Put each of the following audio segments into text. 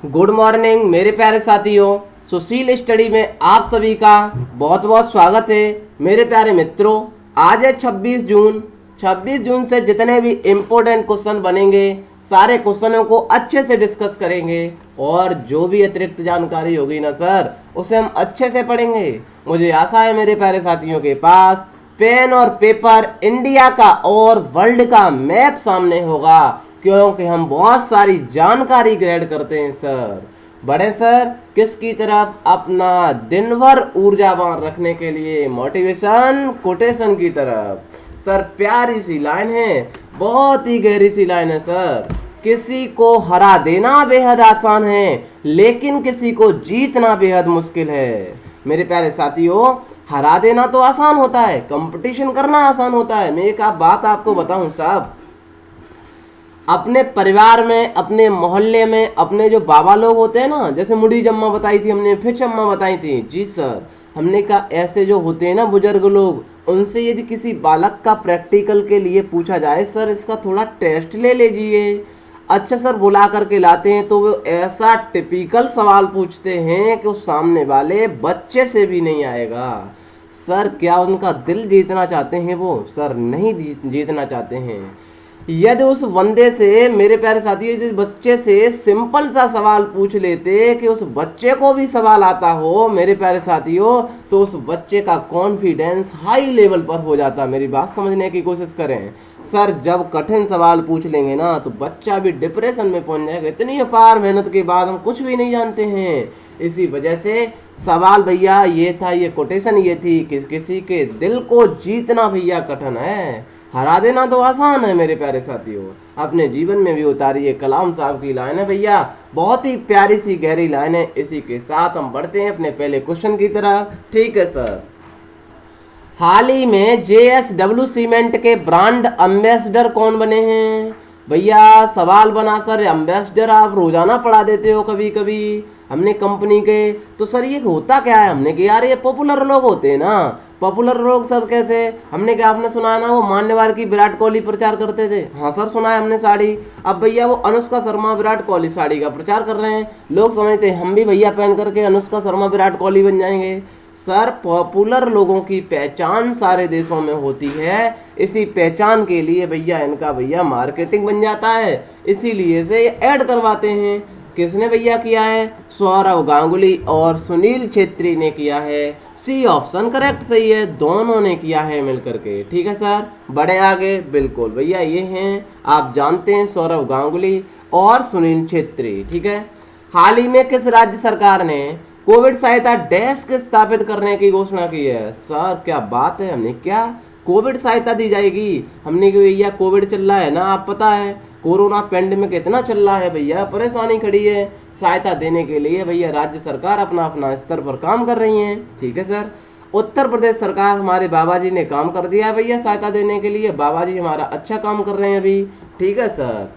Good morning मेरे प्यारे साथियों। सुशील स्टडी में आप सभी का बहुत बहुत स्वागत है। मेरे प्यारे मित्रों, आज है 26 जून। 26 जून से जितने भी इम्पोर्टेंट क्वेश्चन बनेंगे सारे क्वेश्चनों को अच्छे से डिस्कस करेंगे और जो भी अतिरिक्त जानकारी होगी ना सर, उसे हम अच्छे से पढ़ेंगे। मुझे आशा है मेरे प्यारे साथियों के पास पेन और पेपर, इंडिया का और वर्ल्ड का मैप सामने होगा, क्योंकि हम बहुत सारी जानकारी ग्रहण करते हैं सर। बड़े सर किसकी तरफ? अपना दिन भर ऊर्जावान रखने के लिए मोटिवेशन कोटेशन की तरफ। सर प्यारी सी लाइन है, बहुत ही गहरी सी लाइन है सर। किसी को हरा देना बेहद आसान है, लेकिन किसी को जीतना बेहद मुश्किल है। मेरे प्यारे साथियों, हरा देना तो आसान होता है, कंपटीशन करना आसान होता है। मैं एक बात आपको बताऊं साहब, अपने परिवार में, अपने मोहल्ले में, अपने जो बाबा लोग होते हैं ना, जैसे मुड़ी जम्मा बताई थी हमने, फिर अम्मा बताई थी जी सर, हमने कहा ऐसे जो होते हैं ना बुजुर्ग लोग, उनसे यदि किसी बालक का प्रैक्टिकल के लिए पूछा जाए सर इसका थोड़ा टेस्ट ले लीजिए, अच्छा सर बुला करके लाते हैं तो वो ऐसा टिपिकल सवाल पूछते हैं कि उस सामने वाले बच्चे से भी नहीं आएगा। सर क्या उनका दिल जीतना चाहते हैं वो? सर नहीं जीतना चाहते हैं। यदि उस बंदे से, मेरे प्यारे साथियों, जिस बच्चे से सिंपल सा सवाल पूछ लेते कि उस बच्चे को भी सवाल आता हो, मेरे प्यारे साथियों, तो उस बच्चे का कॉन्फिडेंस हाई लेवल पर हो जाता। मेरी बात समझने की कोशिश करें सर। जब कठिन सवाल पूछ लेंगे ना तो बच्चा भी डिप्रेशन में पहुंच जाएगा। इतनी अपार मेहनत के बाद हम कुछ भी नहीं जानते हैं। इसी वजह से सवाल भैया ये था, ये कोटेशन ये थी कि किसी के दिल को जीतना भैया कठिन है, हरा देना तो आसान है। मेरे प्यारे साथियों, अपने जीवन में भी उतारिए। कलाम साहब की लाइन है भैया, बहुत ही प्यारी सी गहरी लाइन है। इसी के साथ हम बढ़ते हैं अपने पहले क्वेश्चन की तरफ। ठीक है सर, हाल ही में JSW सीमेंट के ब्रांड एम्बेसडर कौन बने हैं? भैया सवाल बना सर, एम्बेसडर आप रोजाना पढ़ा देते हो कभी कभी हमने कंपनी के, तो सर ये होता क्या है? हमने कहा यार ये पॉपुलर लोग होते हैं ना। पॉपुलर लोग सर कैसे? हमने क्या, आपने सुना है ना वो मान्यवर की विराट कोहली प्रचार करते थे? हाँ सर सुना है हमने साड़ी। अब भैया वो अनुष्का शर्मा विराट कोहली साड़ी का प्रचार कर रहे हैं, लोग समझते हैं हम भी भैया पहन करके अनुष्का शर्मा विराट कोहली बन जाएंगे। सर पॉपुलर लोगों की पहचान सारे देशों में होती है, इसी पहचान के लिए भैया इनका भैया मार्केटिंग बन जाता है, इसीलिए से ऐड करवाते हैं। किसने भैया किया है? सौरव गांगुली और सुनील छेत्री ने किया है। सी ऑप्शन करेक्ट सही है, दोनों ने किया है मिलकर के। ठीक है सर, बढ़े आगे। बिल्कुल भैया ये हैं, आप जानते हैं, सौरव गांगुली और सुनील छेत्री। ठीक है, हाल ही में किस राज्य सरकार ने कोविड सहायता डेस्क स्थापित करने की घोषणा की है? सर क्या बात है, हमने क्या कोविड सहायता दी जाएगी? हमने कि भैया कोविड चल रहा है ना, आप पता है कोरोना पेंडेमिक कितना चल रहा है भैया, परेशानी खड़ी है। सहायता देने के लिए भैया राज्य सरकार अपना अपना स्तर पर काम कर रही है। ठीक है सर, उत्तर प्रदेश सरकार, हमारे बाबा जी ने काम कर दिया है भैया सहायता देने के लिए। बाबा जी हमारा अच्छा काम कर रहे हैं अभी। ठीक है सर,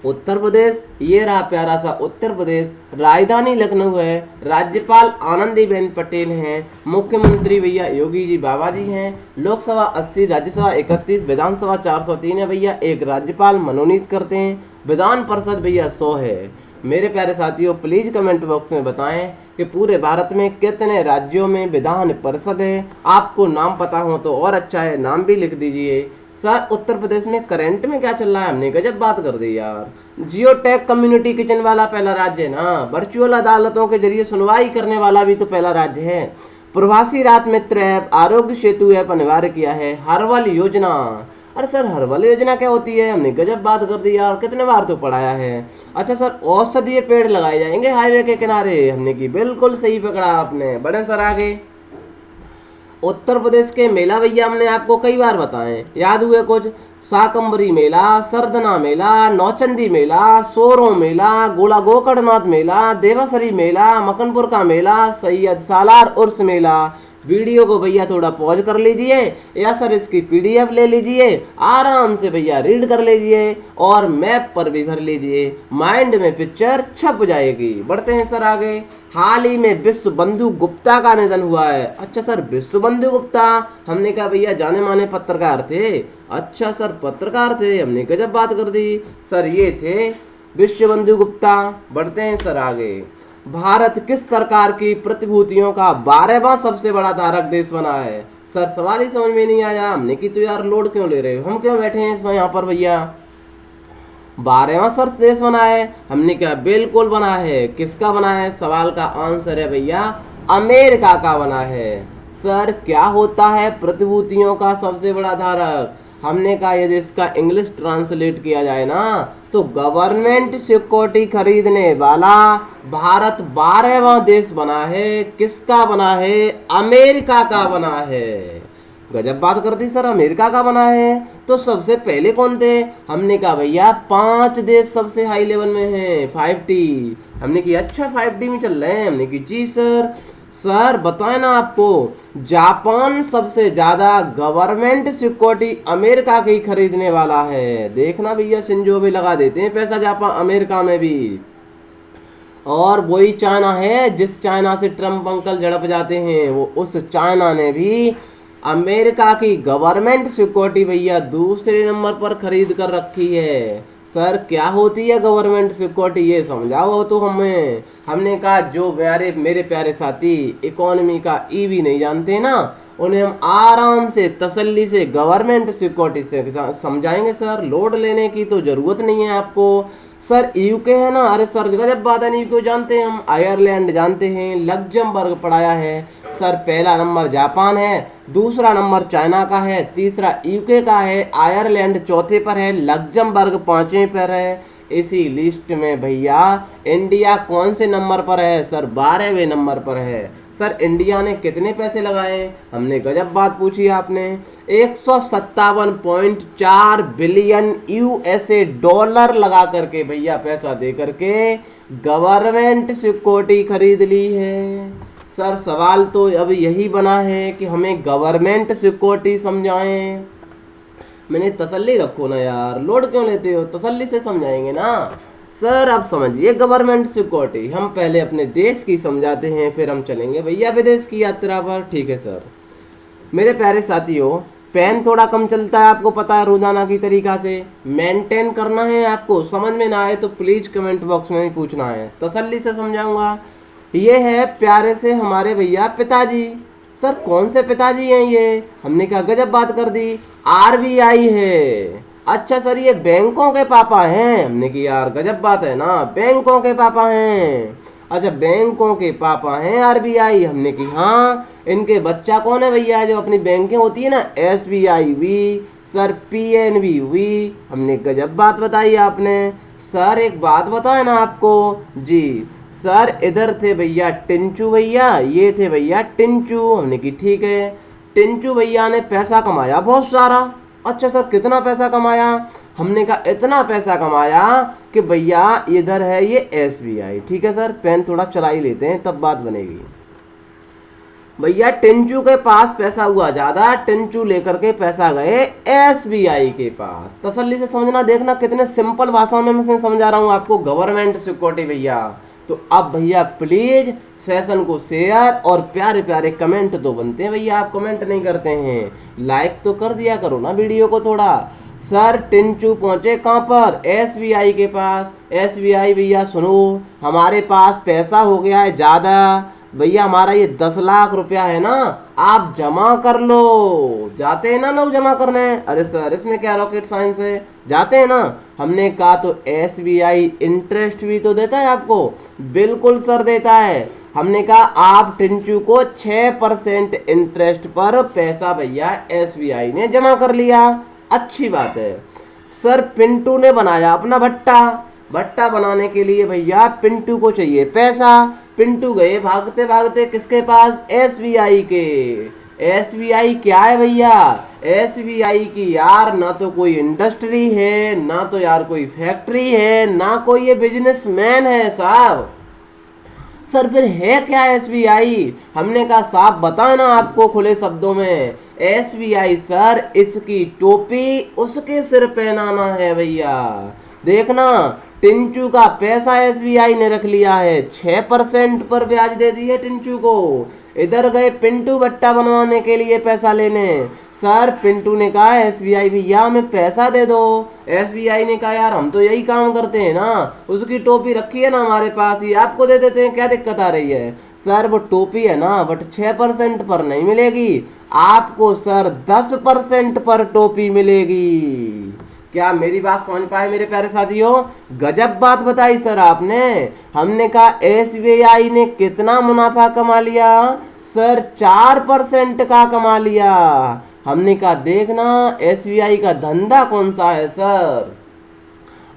उत्तर प्रदेश, ये रहा प्यारा सा उत्तर प्रदेश, राजधानी लखनऊ है, राज्यपाल आनंदीबेन पटेल हैं, मुख्यमंत्री भैया योगी जी बाबा जी हैं, लोकसभा 80, राज्यसभा 31, विधानसभा 403 है भैया, एक राज्यपाल मनोनीत करते हैं, विधान परिषद भैया 100 है। मेरे प्यारे साथियों प्लीज कमेंट बॉक्स में बताएं कि पूरे भारत में कितने राज्यों में विधान परिषद है। आपको नाम पता हो तो और अच्छा है, नाम भी लिख दीजिए। सर उत्तर प्रदेश में करंट में क्या चल रहा है? हमने गजब बात कर दी यार। जियो टेक कम्युनिटी किचन वाला पहला राज्य है ना, वर्चुअल अदालतों के जरिए सुनवाई करने वाला भी तो पहला राज्य है। प्रवासी राहत मित्र ऐप, आरोग्य सेतु ऐप अनिवार्य किया है, हर्बल योजना। अरे सर हर्बल योजना क्या होती है? हमने गजब बात कर दी यार, कितने बार तो पढ़ाया है। अच्छा सर, औषधीय पेड़ लगाए जाएंगे हाईवे के किनारे, हमने की बिल्कुल सही पकड़ा आपने। बड़े सर आगे, उत्तर प्रदेश के मेला भैया हमने आपको कई बार बताए, याद हुए कुछ? शाकंबरी मेला, सरदना मेला, नौचंदी मेला, सोरो मेला, गोला गोकर्णनाथ मेला, देवासरी मेला, मकनपुर का मेला, सैयद सालार उर्स मेला। वीडियो को भैया थोड़ा पॉज कर लीजिए या सर इसकी PDF ले लीजिए, आराम से भैया रीड कर लीजिए और मैप पर भी भर लीजिए, माइंड में पिक्चर छप जाएगी। बढ़ते हैं सर आगे। हाल ही में विश्व बंधु गुप्ता का निधन हुआ है। अच्छा सर, विश्व बंधु गुप्ता, हमने कहा भैया जाने माने पत्रकार थे। अच्छा सर पत्रकार थे, हमने गजब बात कर दी। सर ये थे विश्वबंधु गुप्ता। बढ़ते हैं सर आगे। भारत किस सरकार की प्रतिभूतियों का 12वां सबसे बड़ा धारक देश बना है? सर सवाल ही समझ में नहीं आया। हमने की तो यार लोड क्यों ले रहे हो, हम क्यों बैठे हैं इसमें यहाँ पर भैया। 12वां सर देश बना है, हमने क्या बिल्कुल बना है। किसका बना है? सवाल का आंसर है भैया अमेरिका का बना है। सर क्या होता है प्रतिभूतियों का सबसे बड़ा धारक? हमने कहा यदि इसका इंग्लिश ट्रांसलेट किया जाए ना तो गवर्नमेंट सिक्योरिटी खरीदने वाला भारत 12वां देश बना है। किसका बना है? अमेरिका का बना है। गजब बात कर दी सर, अमेरिका का बना है। तो सबसे पहले कौन थे? हमने कहा भैया 5 देश सबसे हाई लेवल में हैं, 5T। हमने की अच्छा 5T में चल रहे हैं। हमने की जी सर। सर बताए ना आपको, जापान सबसे ज्यादा गवर्नमेंट सिक्योरिटी अमेरिका की खरीदने वाला है। देखना भैया सिंजो भी लगा देते हैं पैसा जापान अमेरिका में भी। और वही चाइना है जिस चाइना से ट्रम्प अंकल झड़प जाते हैं, वो उस चाइना ने भी अमेरिका की गवर्नमेंट सिक्योरिटी भैया दूसरे नंबर पर खरीद कर रखी है। सर क्या होती है गवर्नमेंट सिक्योरिटी, ये समझाओ तो हमें। हमने कहा जो मेरे प्यारे साथी इकोनॉमी का ई भी नहीं जानते ना, उन्हें हम आराम से तसल्ली से गवर्नमेंट सिक्योरिटी से समझाएंगे। सर लोड लेने की तो जरूरत नहीं है आपको। सर यूके है ना, अरे सर गजब बात है, यूके जानते हैं हम, आयरलैंड जानते हैं, लग्जमबर्ग पढ़ाया है। सर पहला नंबर जापान है, दूसरा नंबर चाइना का है, तीसरा यूके का है, आयरलैंड चौथे पर है, लग्जमबर्ग 5वें पर है। इसी लिस्ट में भैया इंडिया कौन से नंबर पर है? सर 12वें नंबर पर है। सर इंडिया ने कितने पैसे लगाए? हमने गजब बात पूछी आपने। 157.4 बिलियन यूएसए डॉलर लगा करके भैया पैसा दे करके गवर्नमेंट सिक्योरिटी खरीद ली है। सर सवाल तो अब यही बना है कि हमें गवर्नमेंट सिक्योरिटी समझाएं। मैंने तसल्ली रखो ना यार, लोड क्यों लेते हो, तसल्ली से समझाएंगे ना। सर आप समझिए गवर्नमेंट सिक्योरिटी, हम पहले अपने देश की समझाते हैं फिर हम चलेंगे भैया विदेश की यात्रा पर। ठीक है सर। मेरे प्यारे साथियों, पेन थोड़ा कम चलता है आपको पता है, रोजाना की तरीका से मेंटेन करना है आपको। समझ में ना आए तो प्लीज कमेंट बॉक्स में भी पूछना है, तसल्ली से समझाऊंगा। ये है प्यारे से हमारे भैया पिताजी। सर कौन से पिताजी हैं ये? हमने क्या गजब बात कर दी, आरबीआई है। अच्छा सर ये बैंकों के पापा हैं? हमने की यार गजब बात है ना, बैंकों के पापा हैं। अच्छा बैंकों के पापा हैं आरबीआई। हमने की हाँ। इनके बच्चा कौन है भैया जो अपनी बैंकें होती है ना, एसबीआई हुई, सर पीएनबी हुई। हमने गजब बात बताई आपने। सर एक बात बताए ना आपको जी। सर इधर थे भैया टिंचू भैया, ये थे भैया टिंचू। हमने की ठीक है। टिंचू भैया ने पैसा कमाया बहुत सारा। अच्छा सर कितना पैसा कमाया? हमने कहा इतना पैसा कमाया कि भैया इधर है ये एसबीआई। ठीक है सर, पेन थोड़ा चला ही लेते हैं तब बात बनेगी। भैया टिंचू के पास पैसा हुआ ज्यादा, टिंचू लेकर के पैसा गए एसबीआई के पास। तसल्ली से समझना, देखना कितने सिंपल भाषा में मैं समझा रहा हूँ आपको गवर्नमेंट सिक्योरिटी भैया। तो अब भैया प्लीज सेशन को शेयर और प्यारे प्यारे कमेंट तो बनते हैं भैया, आप कमेंट नहीं करते हैं, लाइक तो कर दिया करो ना वीडियो को थोड़ा। सर टिंचू पहुंचे कहाँ पर? एसबीआई के पास। एसबीआई भैया सुनो, हमारे पास पैसा हो गया है ज्यादा भैया, हमारा ये 10 लाख रुपया है ना, आप जमा कर लो। जाते हैं ना लोग जमा करने? अरे सर इसमें क्या रॉकेट साइंस है, जाते हैं ना। हमने कहा तो एसबीआई इंटरेस्ट भी तो देता है आपको। बिल्कुल सर देता है। हमने कहा आप टिंचू को 6% इंटरेस्ट पर पैसा भैया एसबीआई ने जमा कर लिया। अच्छी बात है। सर पिंटू ने बनाया अपना भट्टा। भट्टा बनाने के लिए भैया पिंटू को चाहिए पैसा। पिंटू गए भागते भागते किसके पास? एसबीआई के। एसबीआई क्या है भैया? एसबीआई की यार ना तो कोई इंडस्ट्री है, ना तो यार कोई फैक्ट्री है, ना कोई ये बिजनेसमैन है साहब। सर फिर है क्या एसबीआई? हमने कहा साहब बताओ ना आपको खुले शब्दों में। एसबीआई सर इसकी टोपी उसके सिर पहनाना है भैया। देखना टिंचू का पैसा एसबीआई ने रख लिया है, 6% पर ब्याज दे दी है टिंचू को। इधर गए पिंटू भट्टा बनवाने के लिए पैसा लेने। सर पिंटू ने कहा एसबीआई भैया हमें पैसा दे दो। एसबीआई ने कहा यार हम तो यही काम करते हैं ना, उसकी टोपी रखी है ना हमारे पास ही, आपको दे देते हैं, क्या दिक्कत आ रही है। सर वो टोपी है ना बट 6% पर नहीं मिलेगी आपको सर, 10% पर टोपी मिलेगी। क्या मेरी बात समझ पाए मेरे प्यारे साथियों? गजब बात बताई सर आपने। हमने कहा एसबीआई ने कितना मुनाफा कमा लिया सर? 4% का कमा लिया। हमने कहा देखना एसबीआई का धंधा कौन सा है सर?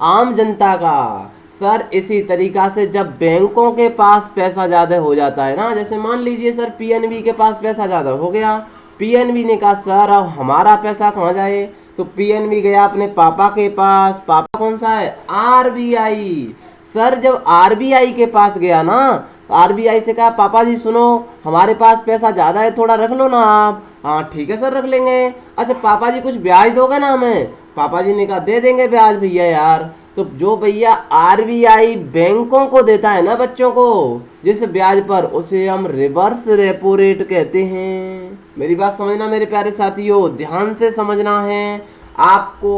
आम जनता का। सर इसी तरीका से जब बैंकों के पास पैसा ज़्यादा हो जाता है ना, जैसे मान लीजिए सर पीएनबी के पास पैसा ज़्यादा हो गया, पीएनबी ने कहा सर अब हमारा पैसा कहाँ जाए, तो पीएनबी गया अपने पापा के पास। पापा कौन सा है? आरबीआई। सर जब आरबीआई के पास गया ना, आरबीआई से कहा पापा जी सुनो हमारे पास पैसा ज़्यादा है, थोड़ा रख लो ना आप। हाँ ठीक है सर रख लेंगे। अच्छा पापा जी कुछ ब्याज दोगे ना हमें? पापा जी ने कहा दे देंगे ब्याज भैया यार। तो जो भैया आरबीआई बैंकों को देता है ना बच्चों को जिस ब्याज पर, उसे हम रिवर्स रेपो रेट कहते हैं। मेरी बात समझना मेरे प्यारे साथियों, ध्यान से समझना है आपको।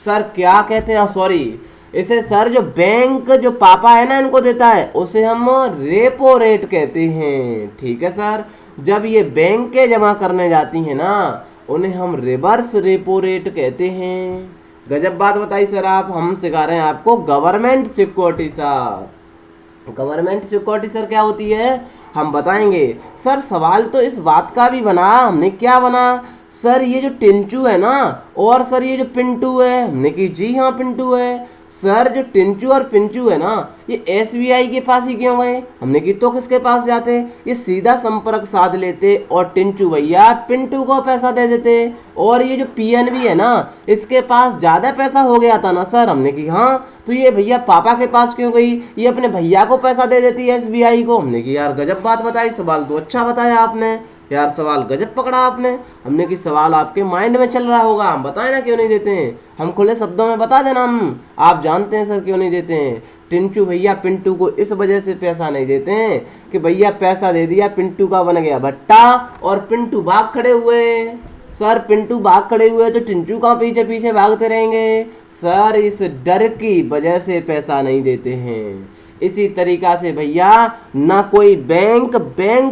सर क्या कहते हैं, सॉरी इसे सर जो बैंक जो पापा है ना इनको देता है उसे हम रेपो रेट कहते हैं। ठीक है सर, जब ये बैंक के जमा करने जाती हैं ना उन्हें हम रिवर्स रेपो रेट कहते हैं। गजब बात बताई सर आप। हम सिखा रहे हैं आपको government security sir. Government security sir क्या होती है हम बताएंगे। सर सवाल तो इस बात का भी बना, हमने क्या बना सर, ये जो टिंचू है ना और सर ये जो पिंटू है, हमने की जी हाँ पिंटू है। सर जो टिंचू और पिंचू है ना ये एसबीआई के पास ही क्यों गए, हमने की तो किसके पास जाते, ये सीधा संपर्क साध लेते और टिंचू भैया पिंटू को पैसा दे देते। और ये जो पीएनबी है ना इसके पास ज़्यादा पैसा हो गया था ना सर, हमने की हाँ तो ये भैया पापा के पास क्यों गई, ये अपने भैया को पैसा दे देती है एसबीआई को। हमने की यार गजब बात बताई, सवाल तो अच्छा बताया आपने यार, सवाल गजब पकड़ा आपने। हमने कि सवाल आपके माइंड में चल रहा होगा, हम बताएं ना क्यों नहीं देते हैं, हम खुले शब्दों में बता देना हम, आप जानते हैं सर क्यों नहीं देते हैं। टिंचू भैया पिंटू को इस वजह से पैसा नहीं देते हैं कि भैया पैसा दे दिया, पिंटू का बन गया भट्टा और पिंटू भाग खड़े हुए। सर पिंटू भाग खड़े हुए तो टिंचू कहाँ पीछे पीछे भागते रहेंगे। सर इस डर की वजह से पैसा नहीं देते हैं। इसी तरीका से भैया ना कोई बैंक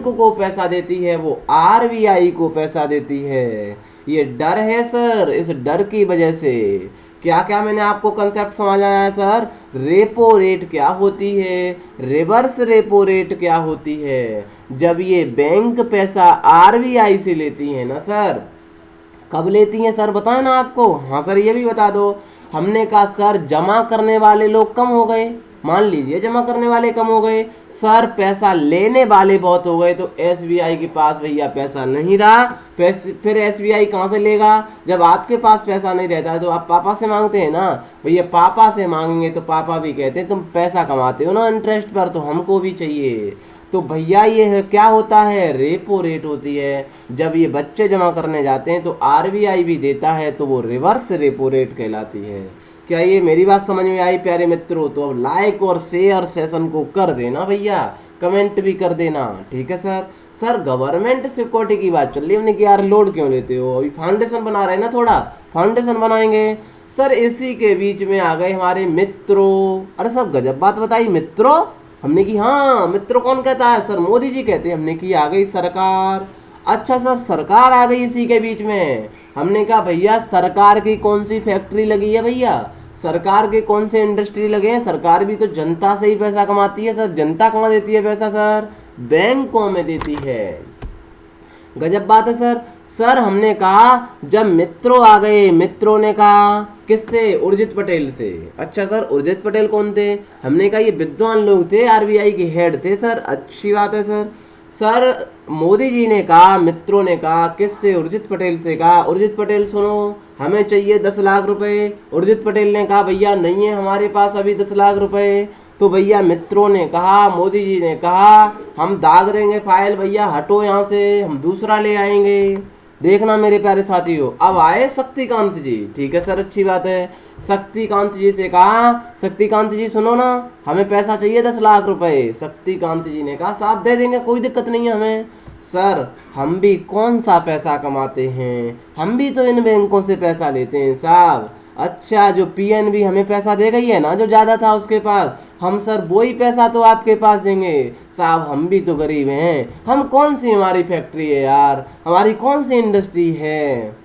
को पैसा देती है, वो आरबीआई को पैसा देती है। ये डर है सर, इस डर की वजह से क्या क्या मैंने आपको कंसेप्ट समझाया है सर। रेपो रेट क्या होती है, रिवर्स रेपो रेट क्या होती है। जब ये बैंक पैसा आरबीआई से लेती है ना सर, कब लेती हैं सर बताएं ना आपको। हाँ सर ये भी बता दो। हमने कहा सर जमा करने वाले लोग कम हो गए, मान लीजिए जमा करने वाले कम हो गए सर, पैसा लेने वाले बहुत हो गए, तो एसबीआई के पास भैया पैसा नहीं रहा। फिर एसबीआई कहाँ से लेगा, जब आपके पास पैसा नहीं रहता है तो आप पापा से मांगते हैं ना, भैया पापा से मांगेंगे तो पापा भी कहते हैं तुम पैसा कमाते हो ना इंटरेस्ट पर, तो हमको भी चाहिए। तो भैया ये क्या होता है, रेपो रेट होती है। जब ये बच्चे जमा करने जाते हैं तो आरबीआई भी देता है, तो वो रिवर्स रेपो रेट कहलाती है। क्या ये मेरी बात समझ में आई प्यारे मित्रों? तो अब लाइक और शेयर सेशन को कर देना भैया, कमेंट भी कर देना, ठीक है सर। सर गवर्नमेंट सिक्योरिटी की बात चल रही है, हमने कि यार लोड क्यों लेते हो, अभी फाउंडेशन बना रहे हैं ना, थोड़ा फाउंडेशन बनाएंगे। सर इसी के बीच में आ गए हमारे मित्रों। अरे सर गजब बात बताई मित्रों, हमने की हाँ मित्रों कौन कहता है सर, मोदी जी कहते हैं। हमने की आ गई सरकार। अच्छा सर सरकार आ गई इसी के बीच में। हमने कहा भैया सरकार की कौन सी फैक्ट्री लगी है भैया, सरकार के कौन से इंडस्ट्री लगे हैं, सरकार भी तो जनता से ही पैसा कमाती है सर। जनता कहाँ देती है पैसा सर, बैंकों में देती है। गजब बात है सर। सर हमने कहा जब मित्रों आ गए, मित्रों ने कहा किससे, उर्जित पटेल से। अच्छा सर उर्जित पटेल कौन थे, हमने कहा ये विद्वान लोग थे, आरबीआई के हेड थे सर। अच्छी बात है सर। सर मोदी जी ने कहा, मित्रों ने कहा किससे, उर्जित पटेल से कहा उर्जित पटेल सुनो हमें चाहिए 10 लाख रुपए। उर्जित पटेल ने कहा भैया नहीं है हमारे पास अभी 10 लाख रुपए। तो भैया मित्रों ने कहा, मोदी जी ने कहा हम दाग देंगे फाइल, भैया हटो यहाँ से, हम दूसरा ले आएंगे। देखना मेरे प्यारे साथियों, अब आए शक्तिकांत जी, ठीक है सर अच्छी बात है। शक्तिकांत जी से कहा, शक्तिकांत जी सुनो ना, हमें पैसा चाहिए 10 लाख रुपए। शक्तिकांत जी ने कहा साहब दे देंगे, कोई दिक्कत नहीं है हमें। सर हम भी कौन सा पैसा कमाते हैं, हम भी तो इन बैंकों से पैसा लेते हैं साहब। अच्छा जो पीएनबी हमें पैसा दे गई है ना, जो ज़्यादा था उसके पास, हम सर वही पैसा तो आपके पास देंगे साहब। हम भी तो गरीब हैं, हम कौन सी हमारी फैक्ट्री है यार, हमारी कौन सी इंडस्ट्री है।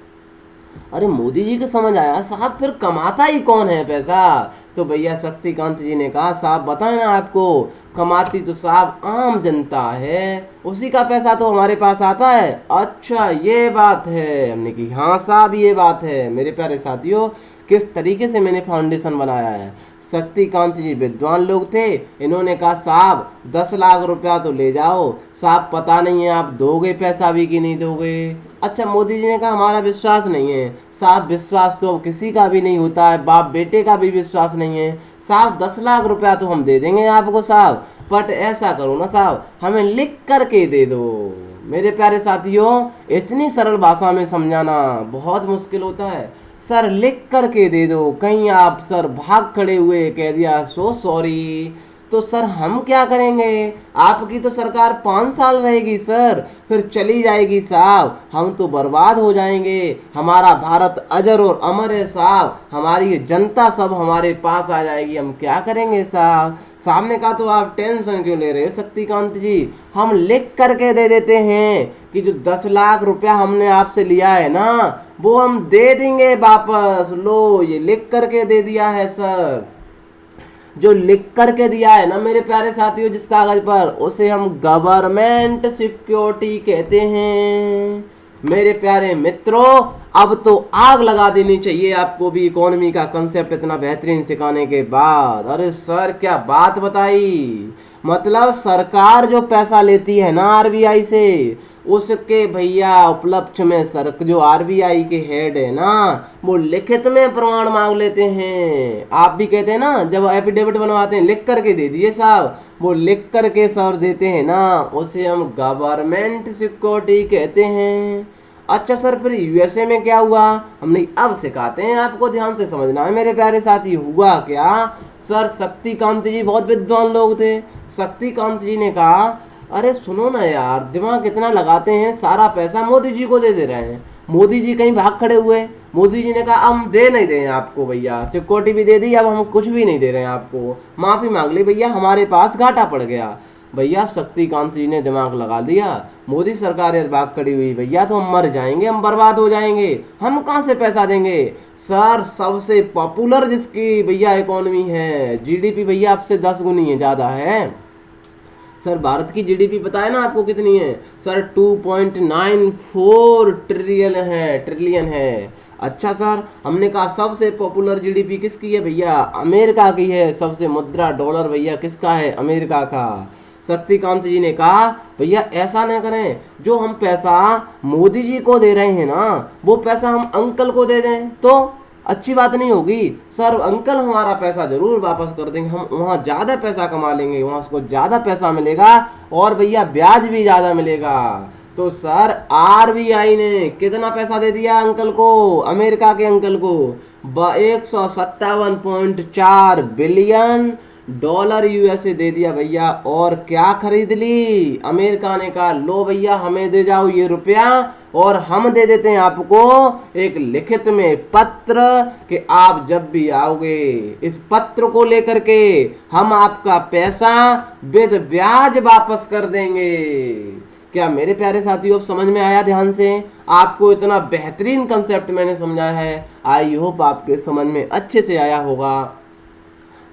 अरे मोदी जी को समझ आया साहब फिर कमाता ही कौन है पैसा। तो भैया शक्तिकांत जी ने कहा साहब बताए ना आपको, कमाती तो साहब आम जनता है, उसी का पैसा तो हमारे पास आता है। अच्छा ये बात है, हमने की हाँ साहब ये बात है। मेरे प्यारे साथियों किस तरीके से मैंने फाउंडेशन बनाया है। शक्तिकांत जी विद्वान लोग थे, इन्होंने कहा साहब 10 लाख रुपया तो ले जाओ साहब, पता नहीं है आप दोगे पैसा भी कि नहीं दोगे। अच्छा मोदी जी ने कहा हमारा विश्वास नहीं है साहब, विश्वास तो अब किसी का भी नहीं होता है, बाप बेटे का भी विश्वास नहीं है साहब। 10 लाख रुपया तो हम दे देंगे आपको साहब, बट ऐसा करो ना साहब हमें लिख करके दे दो। मेरे प्यारे साथियों इतनी सरल भाषा में समझाना बहुत मुश्किल होता है। सर लिख करके दे दो, कहीं आप सर भाग खड़े हुए कह दिया सो सॉरी, तो सर हम क्या करेंगे। आपकी तो सरकार 5 साल रहेगी सर, फिर चली जाएगी साहब, हम तो बर्बाद हो जाएंगे। हमारा भारत अजर और अमर है साहब, हमारी जनता सब हमारे पास आ जाएगी, हम क्या करेंगे साहब। सामने का तो आप टेंशन क्यों ले रहे हो शक्तिकांत जी, हम लिख करके दे देते हैं कि जो 10 लाख रुपया हमने आपसे लिया है ना वो हम दे देंगे वापस। लो ये लिख करके दे दिया है सर, जो लिख करके दिया है ना मेरे प्यारे साथियों जिस कागज पर, उसे हम गवर्नमेंट सिक्योरिटी कहते हैं। मेरे प्यारे मित्रों अब तो आग लगा देनी चाहिए आपको भी इकोनॉमी का कंसेप्ट इतना बेहतरीन सिखाने के बाद। अरे सर क्या बात बताई, मतलब सरकार जो पैसा लेती है ना आरबीआई से, उसके भैया उपलक्ष्य में सर जो आरबीआई के हेड है ना वो लिखित में प्रमाण मांग लेते हैं। आप भी कहते हैं ना जब एफिडेविट बनवाते हैं लिख करके दे दिए साहब, वो लिख करके सर देते हैं ना, उसे हम गवर्नमेंट सिक्योरिटी कहते हैं। अच्छा सर फिर यूएसए में क्या हुआ, हमने अब सिखाते हैं आपको, ध्यान से समझना है मेरे प्यारे साथी। हुआ क्या सर, शक्तिकांत जी बहुत विद्वान लोग थे। शक्तिकांत जी ने कहा अरे सुनो ना यार, दिमाग कितना लगाते हैं, सारा पैसा मोदी जी को दे दे रहे हैं। मोदी जी कहीं भाग खड़े हुए, मोदी जी ने कहा हम दे नहीं रहे हैं आपको भैया, सिक्योरिटी भी दे दी, अब हम कुछ भी नहीं दे रहे हैं आपको, माफ़ी मांग ली भैया, हमारे पास घाटा पड़ गया। भैया शक्तिकांत जी ने दिमाग लगा दिया, मोदी सरकार यार भाग खड़ी हुई भैया तो हम मर जाएंगे, हम बर्बाद हो जाएंगे, हम कहाँ से पैसा देंगे। सर सबसे पॉपुलर जिसकी भैया इकोनॉमी है, जीडीपी भैया आपसे 10 गुनी है ज़्यादा है। सर भारत की जीडीपी पता है ना आपको कितनी है सर, 2.94 ट्रिलियन है। अच्छा सर हमने कहा सबसे पॉपुलर जीडीपी किसकी है भैया, अमेरिका की है। सबसे मुद्रा डॉलर भैया किसका है, अमेरिका का। शक्तिकांत जी ने कहा भैया ऐसा न करें, जो हम पैसा मोदी जी को दे रहे हैं ना वो पैसा हम अंकल को दे दें तो अच्छी बात नहीं होगी। सर अंकल हमारा पैसा जरूर वापस कर देंगे, हम वहाँ ज़्यादा पैसा कमा लेंगे, वहाँ उसको ज़्यादा पैसा मिलेगा और भैया ब्याज भी ज़्यादा मिलेगा। तो सर आरबीआई ने कितना पैसा दे दिया अंकल को, अमेरिका के अंकल को 157.4 बिलियन डॉलर यूएसए दे दिया भैया। और क्या खरीद ली, अमेरिका ने कहा लो भैया हमें दे जाओ ये रुपया और हम दे देते हैं आपको एक लिखित में पत्र कि आप जब भी आओगे इस पत्र को लेकर के हम आपका पैसा विद ब्याज वापस कर देंगे। क्या मेरे प्यारे साथियों अब समझ में आया, ध्यान से आपको इतना बेहतरीन कंसेप्ट मैंने समझाया है, आई होप आपके समझ में अच्छे से आया होगा।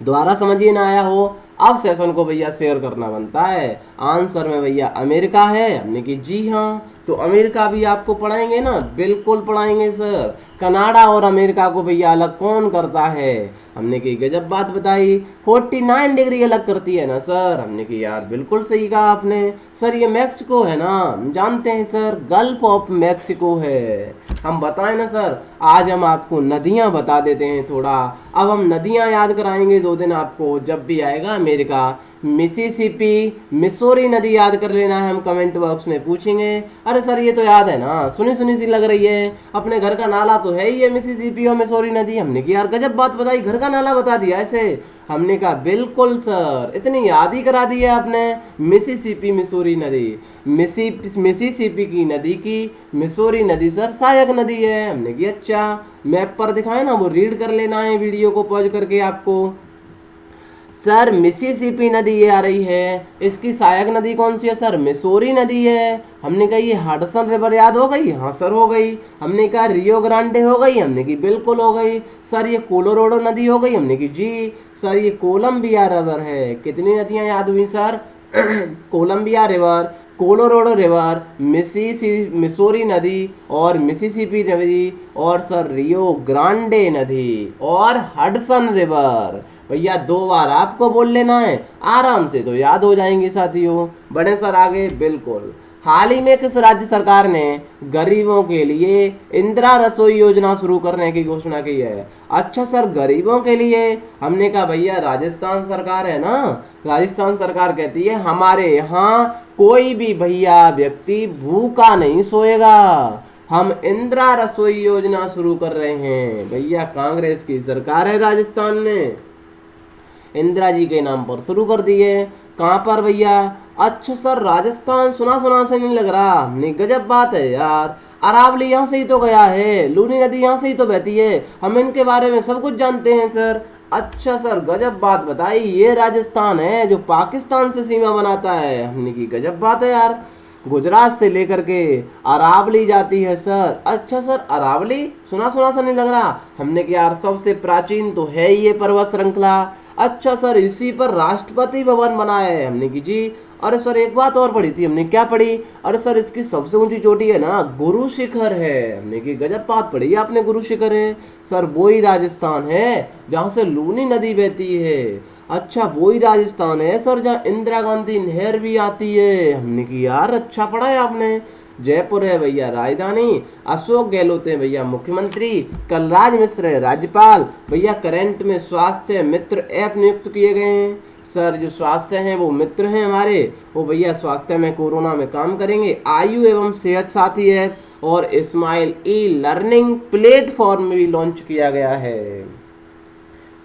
दोबारा समझिए ना आया हो, अब सेशन को भैया शेयर करना बनता है। आंसर में भैया अमेरिका है, हमने की जी हाँ, तो अमेरिका भी आपको पढ़ाएंगे ना, बिल्कुल पढ़ाएंगे सर। कनाडा और अमेरिका को भैया अलग कौन करता है, हमने की गजब बात बताई, 49 डिग्री अलग करती है ना सर, हमने की यार बिल्कुल सही कहा आपने। सर ये मैक्सिको है ना, हम जानते हैं सर, गल्फ ऑफ मैक्सिको है। हम बताएं ना सर, आज हम आपको नदियां बता देते हैं थोड़ा, अब हम नदियां याद कराएंगे 2 दिन आपको जब भी आएगा अमेरिका। मिसिसिपी मिसोरी नदी याद कर लेना है, हम कमेंट बॉक्स में पूछेंगे। अरे सर ये तो याद है ना, सुनी सुनी सी लग रही है, अपने घर का नाला तो है ही है मिसिसिपी और मिसोरी नदी। हमने कि यार गजब बात बताई, घर का नाला बता दिया ऐसे। हमने कहा बिल्कुल सर, इतनी याद ही करा दी है आपने। मिसिसिपी मिसोरी नदी, मिसिसिपी की नदी की मिसोरी नदी सर सहायक नदी है। हमने कि अच्छा, मैप पर दिखाए ना, वो रीड कर लेना है वीडियो को पॉज करके आपको। सर मिसिसिपी नदी ये आ रही है, इसकी सहायक नदी कौन सी है सर? मिसोरी नदी है। हमने कहा ये हडसन रिवर याद हो गई? हाँ सर हो गई। हमने कहा रियो ग्रांडे हो गई? हमने की बिल्कुल हो गई। सर ये कोलोराडो नदी हो गई? हमने की जी। सर ये कोलंबिया रिवर है। कितनी नदियां याद हुई sir? Columbia river, Colorado river, Missouri नदी और मिसिसिपी नदी और सर रियो ग्रांडे नदी और हडसन रिवर। भैया 2 बार आपको बोल लेना है, आराम से तो याद हो जाएंगे साथियों। बड़े सर आगे बिल्कुल। हाल ही में किस राज्य सरकार ने गरीबों के लिए इंदिरा रसोई योजना शुरू करने की घोषणा की है? अच्छा सर गरीबों के लिए, हमने कहा भैया राजस्थान सरकार है ना, राजस्थान सरकार कहती है हमारे यहाँ कोई भी भैया व्यक्ति भूखा नहीं सोएगा, हम इंदिरा रसोई योजना शुरू कर रहे हैं। भैया कांग्रेस की सरकार है राजस्थान में, इंदिरा जी के नाम पर शुरू कर दिए। कहाँ पर भैया? अच्छा सर राजस्थान, सुना सुना से नहीं लग रहा? नहीं गजब बात है यार, अरावली यहाँ से ही तो गया है, लूनी नदी यहाँ से ही तो बहती है, हम इनके बारे में सब कुछ जानते हैं सर। अच्छा सर गजब बात बताई, ये राजस्थान है जो पाकिस्तान से सीमा बनाता है। हमने की गजब बात है यार, गुजरात से लेकर के अरावली जाती है सर। अच्छा सर अरावली, सुना सुना सा नहीं लग रहा? हमने कि यार सबसे प्राचीन तो है ये पर्वत श्रृंखला। अच्छा सर इसी पर राष्ट्रपति भवन बनाया है। हमने की जी। अरे सर एक बात और पढ़ी थी हमने, क्या पढ़ी? अरे सर इसकी सबसे ऊंची चोटी है ना गुरु शिखर है। हमने की गजब बात पढ़ी है आपने, गुरु शिखर है सर, वो ही राजस्थान है जहाँ से लूनी नदी बहती है। अच्छा वो ही राजस्थान है सर जहाँ इंदिरा गांधी नहर भी आती है। हमने की यार अच्छा पढ़ा है आपने। जयपुर है भैया राजधानी, अशोक गहलोत है भैया मुख्यमंत्री, कलराज मिश्र है राज्यपाल। भैया करंट में स्वास्थ्य मित्र ऐप नियुक्त किए गए हैं सर। जो स्वास्थ्य हैं वो मित्र हैं हमारे, वो भैया स्वास्थ्य में कोरोना में काम करेंगे। आयु एवं सेहत साथी ऐप और स्माइल ई लर्निंग प्लेटफॉर्म भी लॉन्च किया गया है।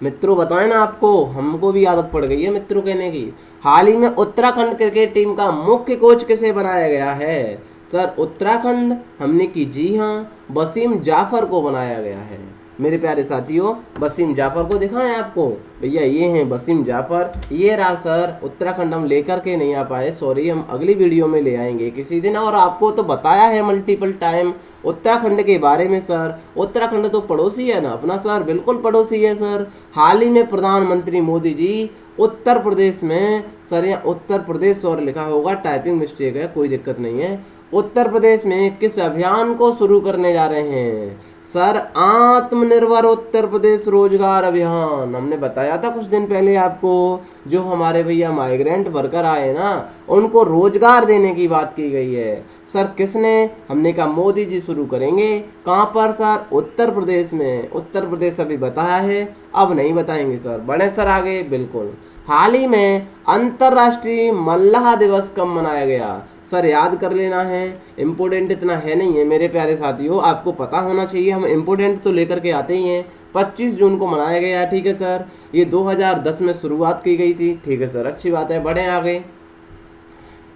मित्रों बताएं ना, आपको हमको भी आदत पड़ गई है मित्रों कहने की। हाल ही में उत्तराखंड क्रिकेट टीम का मुख्य कोच किसे बनाया गया है? सर उत्तराखंड, हमने की जी हाँ वसीम जाफर को बनाया गया है। मेरे प्यारे साथियों वसीम जाफर को दिखाएं आपको, भैया ये हैं वसीम जाफर। ये रहा सर, उत्तराखंड हम लेकर के नहीं आ पाए, सॉरी, हम अगली वीडियो में ले आएंगे किसी दिन। और आपको तो बताया है मल्टीपल टाइम उत्तराखंड के बारे में सर। उत्तराखंड तो पड़ोसी है ना अपना सर, बिल्कुल पड़ोसी है सर। हाल ही में प्रधानमंत्री मोदी जी उत्तर प्रदेश में, सर यहाँ उत्तर प्रदेश और लिखा होगा, टाइपिंग मिस्टेक है, कोई दिक्कत नहीं है। उत्तर प्रदेश में किस अभियान को शुरू करने जा रहे हैं? सर आत्मनिर्भर उत्तर प्रदेश रोजगार अभियान। हमने बताया था कुछ दिन पहले आपको, जो हमारे भैया माइग्रेंट वर्कर आए ना उनको रोजगार देने की बात की गई है। सर किसने? हमने कहा मोदी जी शुरू करेंगे। कहाँ पर सर? उत्तर प्रदेश में। उत्तर प्रदेश अभी बताया है, अब नहीं बताएंगे सर। बड़े सर आगे बिल्कुल। हाल ही में अंतर्राष्ट्रीय मल्लाह दिवस कब मनाया गया? सर याद कर लेना है, इम्पोर्टेंट इतना है नहीं है मेरे प्यारे साथियों, आपको पता होना चाहिए, हम इम्पोर्टेंट तो लेकर के आते ही हैं। 25 जून को मनाया गया, ठीक है सर। ये 2010 में शुरुआत की गई थी, ठीक है सर, अच्छी बात है। बढ़े आगे।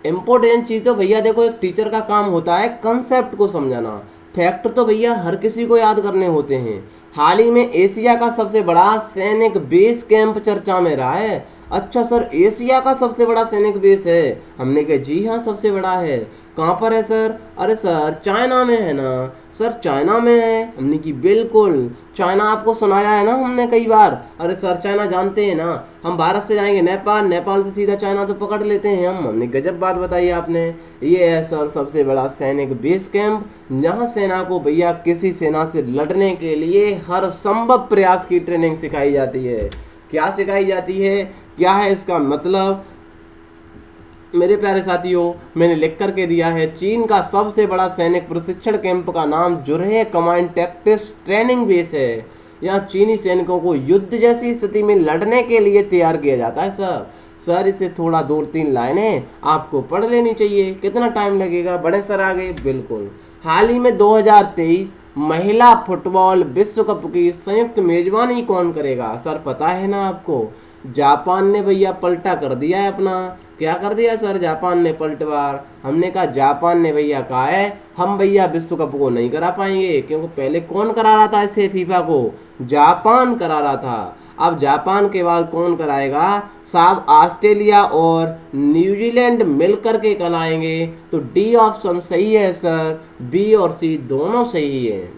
इम्पोर्टेंट चीज़ तो भैया देखो, एक टीचर का काम होता है कंसेप्ट को समझाना, फैक्ट तो भैया हर किसी को याद करने होते हैं। हाल ही में एशिया का सबसे बड़ा सैनिक बेस कैंप चर्चा में रहा है। अच्छा सर एशिया का सबसे बड़ा सैनिक बेस है? हमने कहा जी हाँ सबसे बड़ा है। कहाँ पर है सर? अरे सर चाइना में है ना सर, चाइना में है। हमने की बिल्कुल, चाइना आपको सुनाया है ना हमने कई बार। अरे सर चाइना जानते हैं ना, हम भारत से जाएंगे नेपाल, नेपाल से सीधा चाइना तो पकड़ लेते हैं हम। हमने गजब बात बताई आपने। ये है सर सबसे बड़ा सैनिक बेस कैंप, जहाँ सेना को भैया किसी सेना से लड़ने के लिए हर संभव प्रयास की ट्रेनिंग सिखाई जाती है। क्या सिखाई जाती है, क्या है इसका मतलब? मेरे प्यारे साथियों मैंने लिख करके दिया है, चीन का सबसे बड़ा सैनिक प्रशिक्षण कैंप का नाम जुरहे कमांड टैक्टिक्स ट्रेनिंग बेस है। यहाँ चीनी सैनिकों को युद्ध जैसी स्थिति में लड़ने के लिए तैयार किया जाता है सर। सर इसे थोड़ा 2-3 लाइनें आपको पढ़ लेनी चाहिए, कितना टाइम लगेगा? बड़े सर आगे बिल्कुल। हाल ही में 2023 महिला फुटबॉल विश्व कप की संयुक्त मेजबानी कौन करेगा? सर पता है ना आपको, जापान ने भैया पलटा कर दिया है अपना। क्या कर दिया सर जापान ने पलटवार? हमने कहा जापान ने भैया कहा है हम भैया विश्व कप को नहीं करा पाएंगे, क्योंकि पहले कौन करा रहा था इसे फीफा को? जापान करा रहा था। अब जापान के बाद कौन कराएगा? साहब ऑस्ट्रेलिया और न्यूजीलैंड मिलकर के कराएंगे। तो डी ऑप्शन सही है सर, बी और सी दोनों सही है।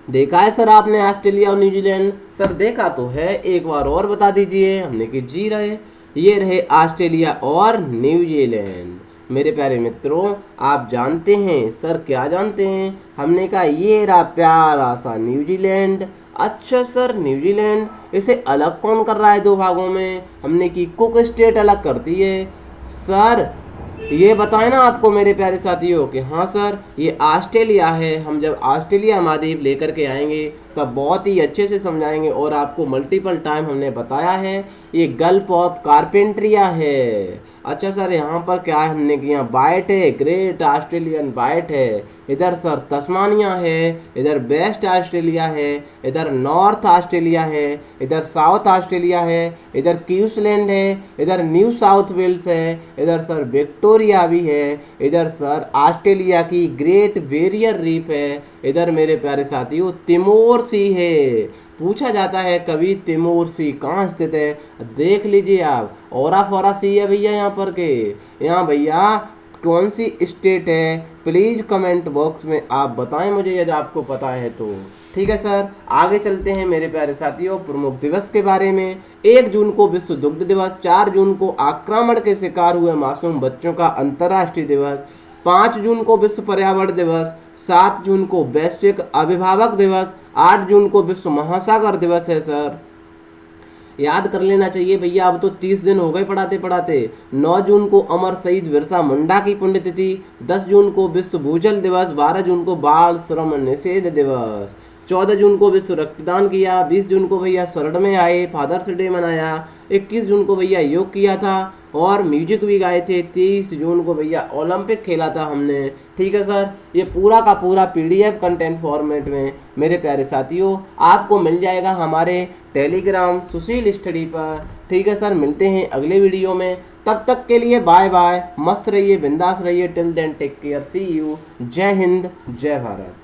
देखा है सर आपने ऑस्ट्रेलिया और न्यूजीलैंड? सर देखा तो है, एक बार और बता दीजिए। हमने कि जी रहे, ये रहे ऑस्ट्रेलिया और न्यूजीलैंड। मेरे प्यारे मित्रों आप जानते हैं सर क्या जानते हैं? हमने कहा ये रहा प्यारा सा न्यूजीलैंड। अच्छा सर न्यूजीलैंड, इसे अलग कौन कर रहा है 2 भागों में? हमने की कुक स्टेट अलग करती है। सर ये बताएं ना आपको मेरे प्यारे साथियों कि हाँ सर ये ऑस्ट्रेलिया है। हम जब ऑस्ट्रेलिया महाद्वीप लेकर के आएंगे तब बहुत ही अच्छे से समझाएंगे और आपको मल्टीपल टाइम हमने बताया है ये गल्फ ऑफ कारपेंट्रिया है। अच्छा सर यहाँ पर क्या है? हमने कि यहाँ बाइट है, ग्रेट ऑस्ट्रेलियन बाइट है। इधर सर तस्मानिया है, इधर वेस्ट ऑस्ट्रेलिया है, इधर नॉर्थ ऑस्ट्रेलिया है, इधर साउथ ऑस्ट्रेलिया है, इधर क्वींसलैंड है, इधर न्यू साउथ वेल्स है, इधर सर विक्टोरिया भी है, इधर सर ऑस्ट्रेलिया की ग्रेट बैरियर रीफ है, इधर मेरे प्यारे साथियों तिमोर सी है। पूछा जाता है कभी तिमोर सी कहाँ स्थित है? देख लीजिए आप, ओरा फोरा सी है भैया यहाँ पर के। यहाँ भैया कौन सी स्टेट है? प्लीज कमेंट बॉक्स में आप बताएं मुझे यदि आपको पता है तो। ठीक है सर आगे चलते हैं मेरे प्यारे साथियों प्रमुख दिवस के बारे में। 1 जून को विश्व दुग्ध दिवस, 4 जून को आक्रमण के शिकार हुए मासूम बच्चों का अंतर्राष्ट्रीय दिवस, 5 जून को विश्व पर्यावरण दिवस, 7 जून को वैश्विक अभिभावक दिवस, 8 जून को विश्व महासागर दिवस है सर। याद कर लेना चाहिए भैया, अब तो 30 दिन हो गए पढ़ाते पढ़ाते। 9 जून को अमर शहीद बिरसा मुंडा की पुण्यतिथि, 10 जून को विश्व भूजल दिवस, 12 जून को बाल श्रम निषेध दिवस, 14 जून को विश्व रक्तदान किया, 20 जून को भैया शरण में आए फादर्स डे मनाया, 21 जून को भैया योग किया था और म्यूजिक भी गाए थे, 23 जून को भैया ओलंपिक खेला था हमने। ठीक है सर ये पूरा का पूरा PDF कंटेंट फॉर्मेट में मेरे प्यारे साथियों आपको मिल जाएगा हमारे टेलीग्राम सुशील स्टडी पर। ठीक है सर मिलते हैं अगले वीडियो में, तब तक के लिए बाय बाय, मस्त रहिए, बिंदास रहिए। Till then take care, see you. जय हिंद, जय भारत।